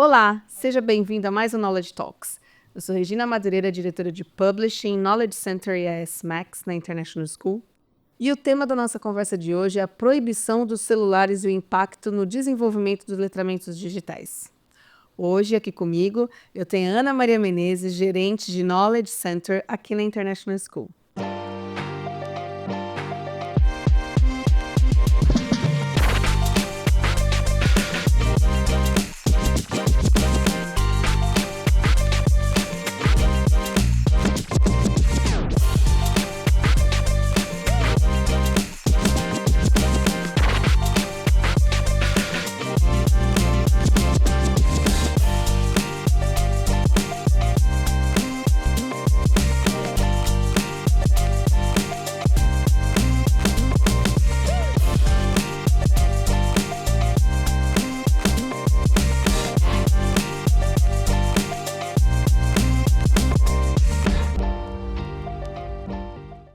Olá, seja bem-vindo a mais um Knowledge Talks. Eu sou Regina Madureira, diretora de Publishing, Knowledge Center e AS Max na International School. E o tema da nossa conversa de hoje é a proibição dos celulares e o impacto no desenvolvimento dos letramentos digitais. Hoje, aqui comigo, eu tenho a Ana Maria Menezes, gerente de Knowledge Center aqui na International School.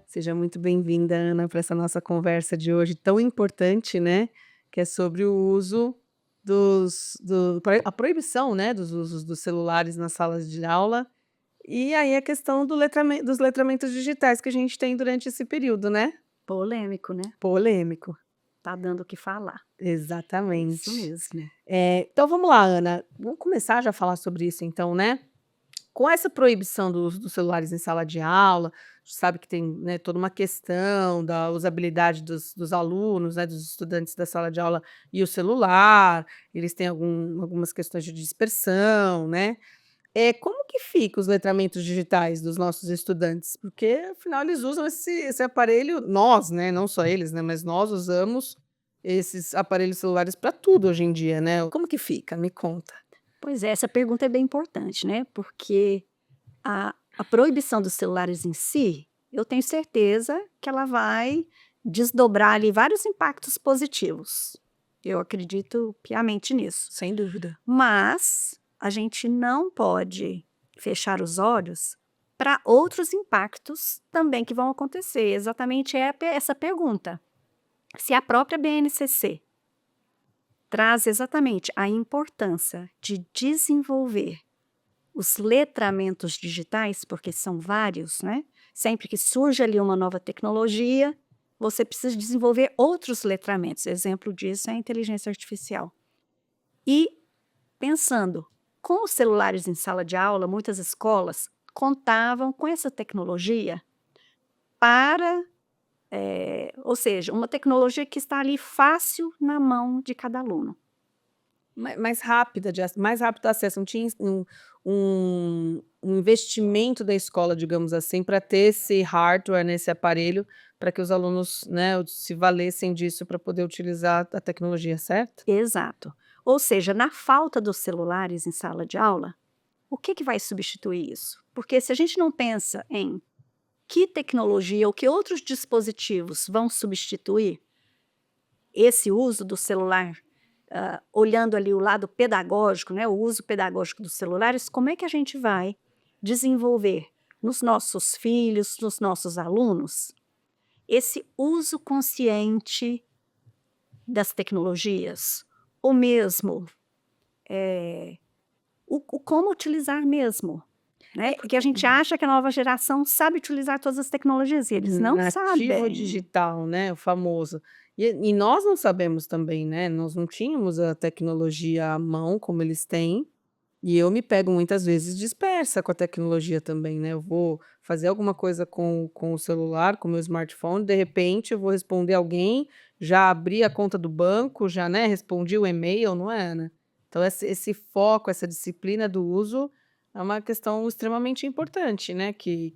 Seja muito bem-vinda, Ana, para essa nossa conversa de hoje tão importante, né? Que é sobre o uso a proibição, né, dos usos dos celulares nas salas de aula, e aí a questão dos letramentos digitais que a gente tem durante esse período, né? Polêmico, né? Polêmico. Tá dando o que falar. Exatamente. Isso mesmo. Então vamos lá, Ana. Vamos começar já a falar sobre isso, então, né? Com essa proibição do uso dos celulares em sala de aula, a gente sabe que tem, né, toda uma questão da usabilidade dos alunos, né, dos estudantes da sala de aula e o celular, eles têm algumas questões de dispersão, né? Como que fica os letramentos digitais dos nossos estudantes? Porque, afinal, eles usam esse aparelho, nós, né, não só eles, né, mas nós usamos esses aparelhos celulares para tudo hoje em dia, né? Como que fica? Me conta. Pois é, essa pergunta é bem importante, né? Porque a proibição dos celulares em si, eu tenho certeza que ela vai desdobrar ali vários impactos positivos. Eu acredito piamente nisso. Sem dúvida. Mas a gente não pode fechar os olhos para outros impactos também que vão acontecer. Exatamente essa pergunta. Se a própria BNCC traz exatamente a importância de desenvolver os letramentos digitais, porque são vários, né? Sempre que surge ali uma nova tecnologia, você precisa desenvolver outros letramentos. Exemplo disso é a inteligência artificial. E pensando, com os celulares em sala de aula, muitas escolas contavam com essa tecnologia para, ou seja, uma tecnologia que está ali fácil na mão de cada aluno. Mais rápida mais rápido acesso, não tinha um investimento da escola, digamos assim, para ter esse hardware, nesse aparelho, para que os alunos, né, se valessem disso para poder utilizar a tecnologia, certo? Exato. Ou seja, na falta dos celulares em sala de aula, o que vai substituir isso? Porque se a gente não pensa em que tecnologia ou que outros dispositivos vão substituir esse uso do celular, olhando ali o lado pedagógico, né, o uso pedagógico dos celulares, como é que a gente vai desenvolver nos nossos filhos, nos nossos alunos, esse uso consciente das tecnologias, ou mesmo o como utilizar mesmo, né? Porque a gente acha que a nova geração sabe utilizar todas as tecnologias e eles não Nativo sabem. digital, né, o famoso. E nós não sabemos também, né, nós não tínhamos a tecnologia à mão como eles têm, e eu me pego muitas vezes dispersa com a tecnologia também, né, eu vou fazer alguma coisa com o celular, com o meu smartphone, de repente eu vou responder alguém, já abri a conta do banco, já, né, respondi o e-mail, não é, né? Então esse foco, essa disciplina do uso é uma questão extremamente importante, né, que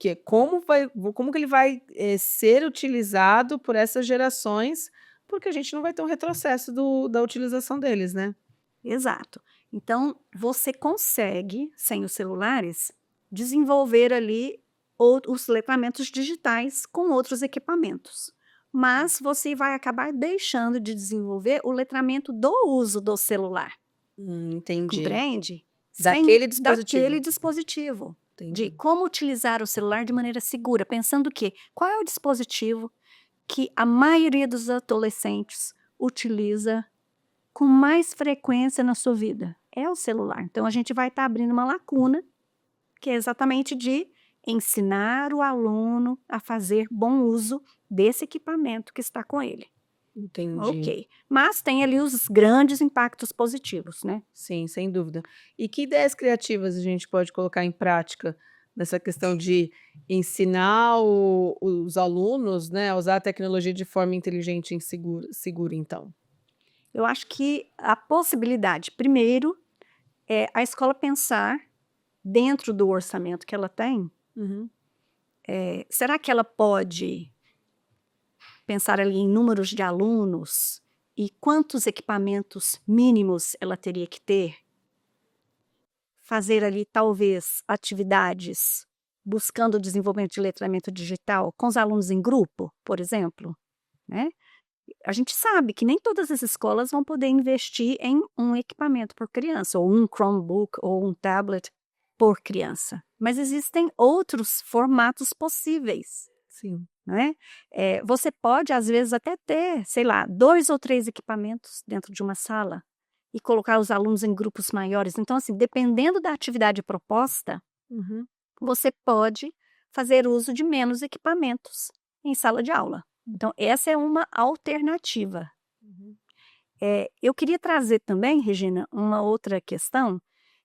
é como que ele vai, ser utilizado por essas gerações, porque a gente não vai ter um retrocesso da utilização deles, né. Exato. Então, você consegue, sem os celulares, desenvolver ali os letramentos digitais com outros equipamentos. Mas você vai acabar deixando de desenvolver o letramento do uso do celular. Entendi. Compreende? Daquele dispositivo. Daquele dispositivo. De Entendi. como utilizar o celular de maneira segura, pensando que qual é o dispositivo que a maioria dos adolescentes utiliza com mais frequência na sua vida? é o celular. Então, a gente vai estar abrindo uma lacuna, que é exatamente de ensinar o aluno a fazer bom uso desse equipamento que está com ele. Entendi. Ok. Mas tem ali os grandes impactos positivos, né? Sim, sem dúvida. E que ideias criativas a gente pode colocar em prática nessa questão de ensinar os alunos, né, a usar a tecnologia de forma inteligente e segura, então? Eu acho que a possibilidade, primeiro, é a escola pensar dentro do orçamento que ela tem, Uhum. será que ela pode pensar ali em números de alunos e quantos equipamentos mínimos ela teria que ter? Fazer ali, talvez, atividades buscando o desenvolvimento de letramento digital com os alunos em grupo, por exemplo, né? A gente sabe que nem todas as escolas vão poder investir em um equipamento por criança, ou um Chromebook, ou um tablet por criança. Mas existem outros formatos possíveis, Sim. não é? Você pode, às vezes, até ter, sei lá, 2 ou 3 equipamentos dentro de uma sala e colocar os alunos em grupos maiores. Então, assim, dependendo da atividade proposta, Uhum. você pode fazer uso de menos equipamentos em sala de aula. Então, essa é uma alternativa. Uhum. Eu queria trazer também, Regina, uma outra questão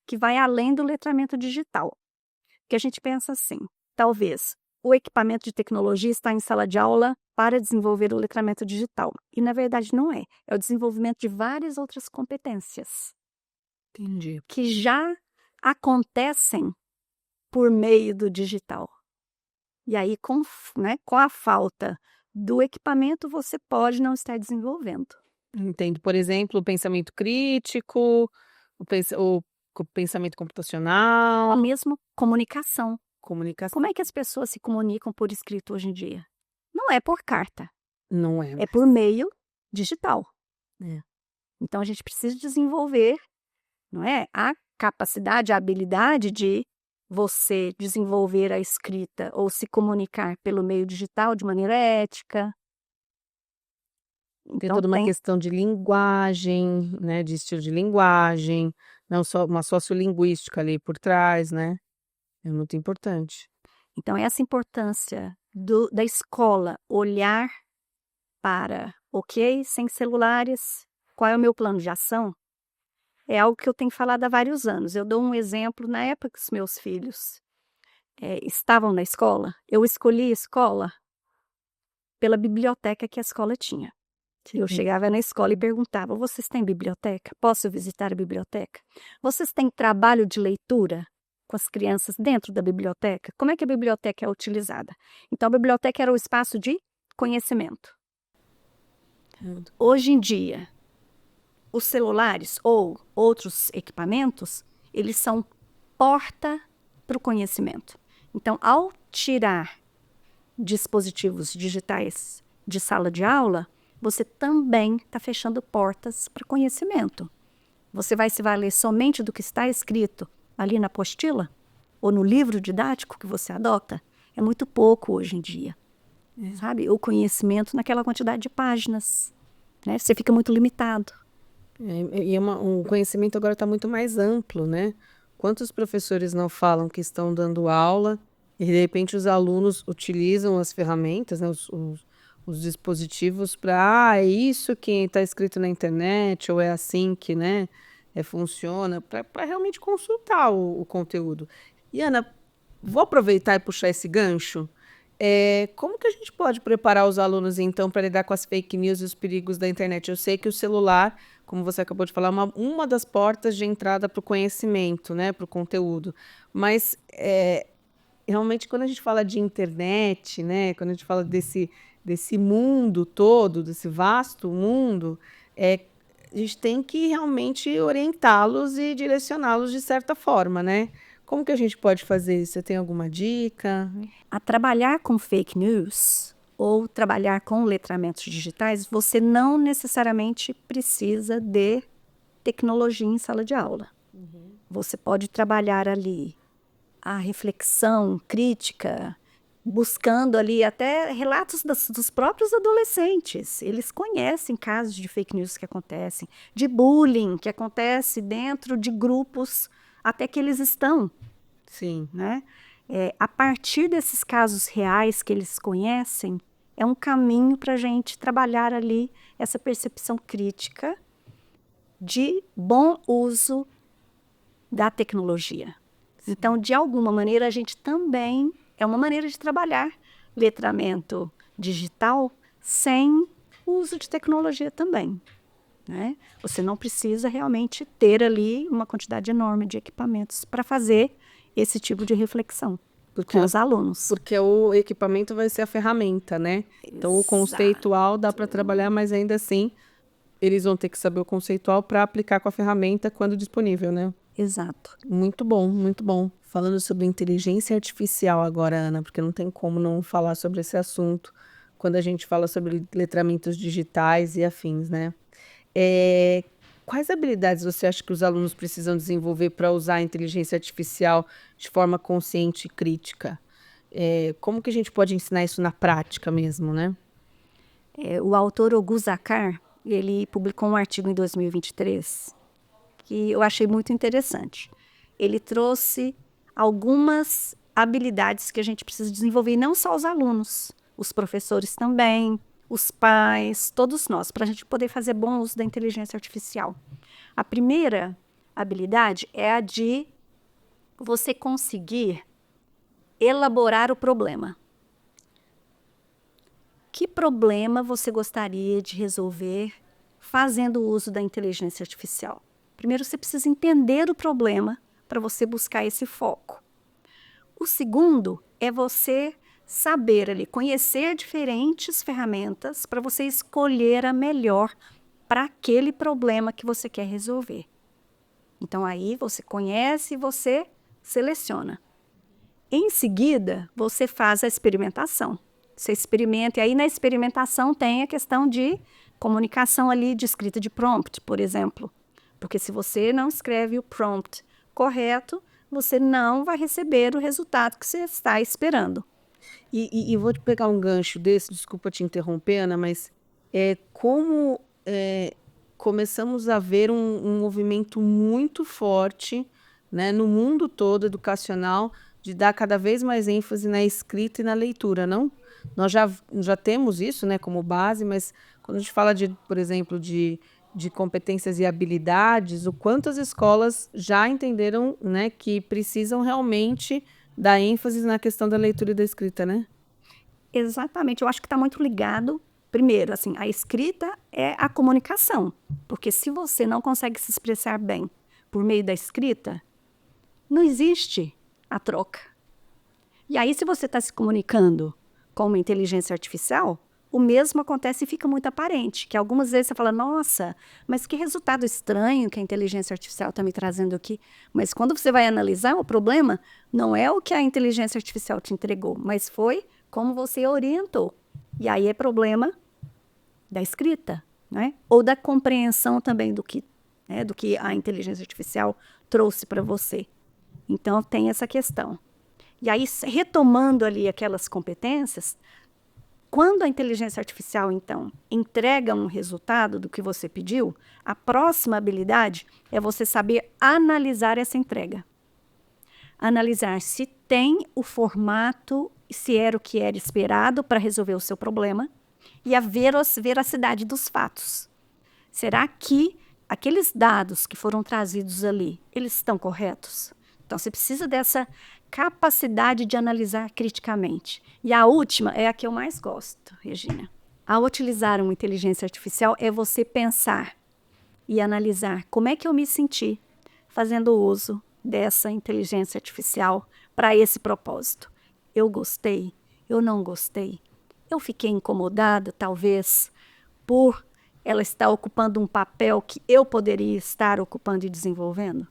que vai além do letramento digital. Que a gente pensa assim, talvez o equipamento de tecnologia está em sala de aula para desenvolver o letramento digital. E, na verdade, não é. É o desenvolvimento de várias outras competências Entendi. que já acontecem por meio do digital. E aí, com a falta do equipamento, você pode não estar desenvolvendo. Entendo. Por exemplo, o pensamento crítico, o pensamento computacional, A mesma comunicação. comunicação. Como é que as pessoas se comunicam por escrito hoje em dia? Não é por carta, Não é é mais. por meio digital. É. Então, a gente precisa desenvolver, não é, a capacidade, a habilidade de você desenvolver a escrita ou se comunicar pelo meio digital de maneira ética. Tem Então, toda uma questão de linguagem, né, de estilo de linguagem, não só uma sociolinguística ali por trás, né, é muito importante. então essa importância da escola olhar para, ok, sem celulares, qual é o meu plano de ação? É algo que eu tenho falado há vários anos. Eu dou um exemplo, na época que os meus filhos estavam na escola, eu escolhi a escola pela biblioteca que a escola tinha. Eu Sim. chegava na escola e perguntava: vocês têm biblioteca? Posso visitar a biblioteca? Vocês têm trabalho de leitura com as crianças dentro da biblioteca? Como é que a biblioteca é utilizada? Então, a biblioteca era o espaço de conhecimento. Hoje em dia, os celulares ou outros equipamentos, eles são porta para o conhecimento. Então, ao tirar dispositivos digitais de sala de aula, você também está fechando portas para conhecimento. Você vai se valer somente do que está escrito ali na apostila ou no livro didático que você adota? É muito pouco hoje em dia, sabe? O conhecimento naquela quantidade de páginas, né? Você fica muito limitado. O conhecimento agora está muito mais amplo, né? Quantos professores não falam que estão dando aula e de repente os alunos utilizam as ferramentas, né, os dispositivos para, é isso que está escrito na internet, ou é assim que, né, funciona, para realmente consultar o conteúdo. E Ana, vou aproveitar e puxar esse gancho. Como que a gente pode preparar os alunos, então, para lidar com as fake news e os perigos da internet? Eu sei que o celular, como você acabou de falar, é uma das portas de entrada para o conhecimento, né, para o conteúdo. Mas, realmente, quando a gente fala de internet, né, quando a gente fala desse mundo todo, desse vasto mundo, a gente tem que realmente orientá-los e direcioná-los de certa forma, né? Como que a gente pode fazer isso? Você tem alguma dica? A trabalhar com fake news ou trabalhar com letramentos digitais, você não necessariamente precisa de tecnologia em sala de aula. Você pode trabalhar ali a reflexão crítica buscando ali até relatos dos próprios adolescentes. Eles conhecem casos de fake news que acontecem, de bullying que acontece dentro de grupos até que eles estão, Sim. né? A partir desses casos reais que eles conhecem, é um caminho para a gente trabalhar ali essa percepção crítica de bom uso da tecnologia. Então, de alguma maneira, a gente também é uma maneira de trabalhar letramento digital sem o uso de tecnologia também, né? Você não precisa realmente ter ali uma quantidade enorme de equipamentos para fazer esse tipo de reflexão com os alunos. Porque o equipamento vai ser a ferramenta, né? Então, o conceitual dá para trabalhar, mas ainda assim, eles vão ter que saber o conceitual para aplicar com a ferramenta quando disponível, né? Exato. Muito bom, muito bom. Falando sobre inteligência artificial agora, Ana, porque não tem como não falar sobre esse assunto quando a gente fala sobre letramentos digitais e afins, né? Quais habilidades você acha que os alunos precisam desenvolver para usar a inteligência artificial de forma consciente e crítica? Como que a gente pode ensinar isso na prática mesmo, né? O autor Oguz Zakar, ele publicou um artigo em 2023 que eu achei muito interessante. Ele trouxe algumas habilidades que a gente precisa desenvolver, e não só os alunos, os professores também, os pais, todos nós, para a gente poder fazer bom uso da inteligência artificial. A primeira habilidade é a de você conseguir elaborar o problema. Que problema você gostaria de resolver fazendo uso da inteligência artificial? Primeiro, você precisa entender o problema para você buscar esse foco. O segundo é você saber ali, conhecer diferentes ferramentas para você escolher a melhor para aquele problema que você quer resolver. Então, aí você conhece e você seleciona. Em seguida, você faz a experimentação. Você experimenta, e aí na experimentação tem a questão de comunicação ali, de escrita de prompt, por exemplo. Porque se você não escreve o prompt correto, você não vai receber o resultado que você está esperando. E vou te pegar um gancho desse, desculpa te interromper, Ana, mas como começamos a ver um movimento muito forte, né, no mundo todo educacional, de dar cada vez mais ênfase na escrita e na leitura, não? Nós já temos isso, né, como base, mas quando a gente fala por exemplo, de competências e habilidades, o quanto as escolas já entenderam, né, que precisam realmente dar ênfase na questão da leitura e da escrita, né? Exatamente, eu acho que está muito ligado. Primeiro, assim, a escrita é a comunicação, porque se você não consegue se expressar bem por meio da escrita, não existe a troca. E aí, se você está se comunicando com uma inteligência artificial, o mesmo acontece e fica muito aparente, que algumas vezes você fala, nossa, mas que resultado estranho que a inteligência artificial está me trazendo aqui. Mas quando você vai analisar, o problema não é o que a inteligência artificial te entregou, mas foi como você orientou. E aí é problema da escrita, né? Ou da compreensão também do que a inteligência artificial trouxe para você. Então, tem essa questão. E aí, retomando ali aquelas competências, quando a inteligência artificial, então, entrega um resultado do que você pediu, a próxima habilidade é você saber analisar essa entrega. Analisar se tem o formato, se era o que era esperado para resolver o seu problema, e a veracidade dos fatos. Será que aqueles dados que foram trazidos ali, eles estão corretos? Então, você precisa dessa capacidade de analisar criticamente. E a última é a que eu mais gosto, Regina. Ao utilizar uma inteligência artificial, é você pensar e analisar como é que eu me senti fazendo uso dessa inteligência artificial para esse propósito. Eu gostei? Eu não gostei? Eu fiquei incomodada, talvez, por ela estar ocupando um papel que eu poderia estar ocupando e desenvolvendo?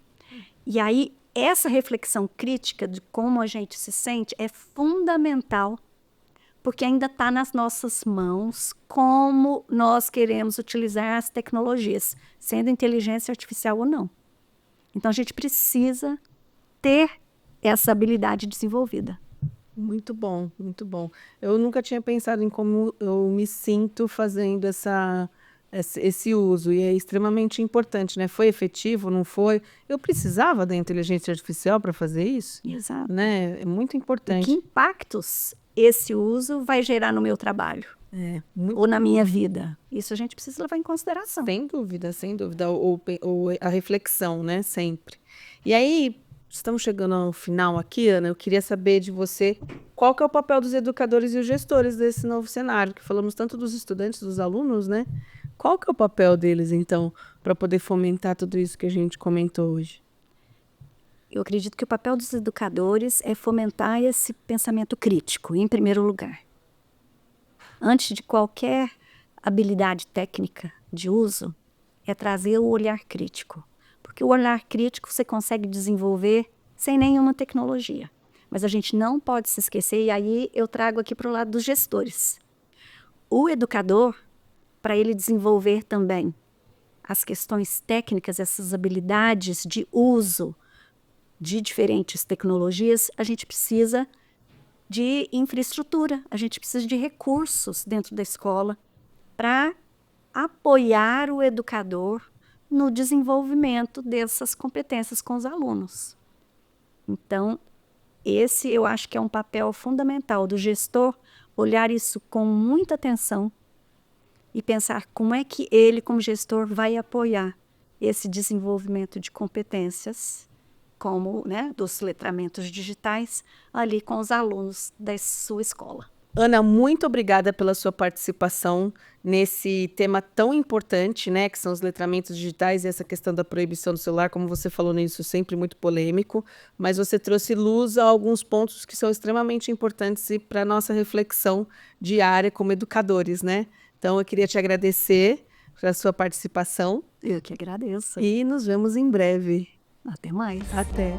E aí, essa reflexão crítica de como a gente se sente é fundamental, porque ainda está nas nossas mãos como nós queremos utilizar as tecnologias, sendo inteligência artificial ou não. Então, a gente precisa ter essa habilidade desenvolvida. Muito bom, muito bom. Eu nunca tinha pensado em como eu me sinto fazendo esse uso, e é extremamente importante, né? Foi efetivo, não foi? Eu precisava da inteligência artificial para fazer isso, Exato. né? É muito E que importante. impactos esse uso vai gerar no meu trabalho É, muito, ou na minha vida? Isso a gente precisa levar em consideração. sem dúvida, sem dúvida. Ou a reflexão, né? Sempre. E aí, estamos chegando ao final aqui, Ana. Eu queria saber de você qual que é o papel dos educadores e os gestores desse novo cenário, que falamos tanto dos estudantes, dos alunos, né? Qual que é o papel deles, então, para poder fomentar tudo isso que a gente comentou hoje? Eu acredito que o papel dos educadores é fomentar esse pensamento crítico, em primeiro lugar. Antes de qualquer habilidade técnica de uso, é trazer o olhar crítico. Porque o olhar crítico você consegue desenvolver sem nenhuma tecnologia. Mas a gente não pode se esquecer, e aí eu trago aqui para o lado dos gestores. O educador, para ele desenvolver também as questões técnicas, essas habilidades de uso de diferentes tecnologias, a gente precisa de infraestrutura, a gente precisa de recursos dentro da escola para apoiar o educador no desenvolvimento dessas competências com os alunos. Então, esse eu acho que é um papel fundamental do gestor, olhar isso com muita atenção e pensar como é que ele, como gestor, vai apoiar esse desenvolvimento de competências, como, né, dos letramentos digitais, ali com os alunos da sua escola. Ana, muito obrigada pela sua participação nesse tema tão importante, né, que são os letramentos digitais e essa questão da proibição do celular, como você falou nisso, sempre muito polêmico, mas você trouxe luz a alguns pontos que são extremamente importantes para a nossa reflexão diária como educadores, né? Então, eu queria te agradecer pela sua participação Eu que agradeço. e nos vemos em breve. Até mais. Até.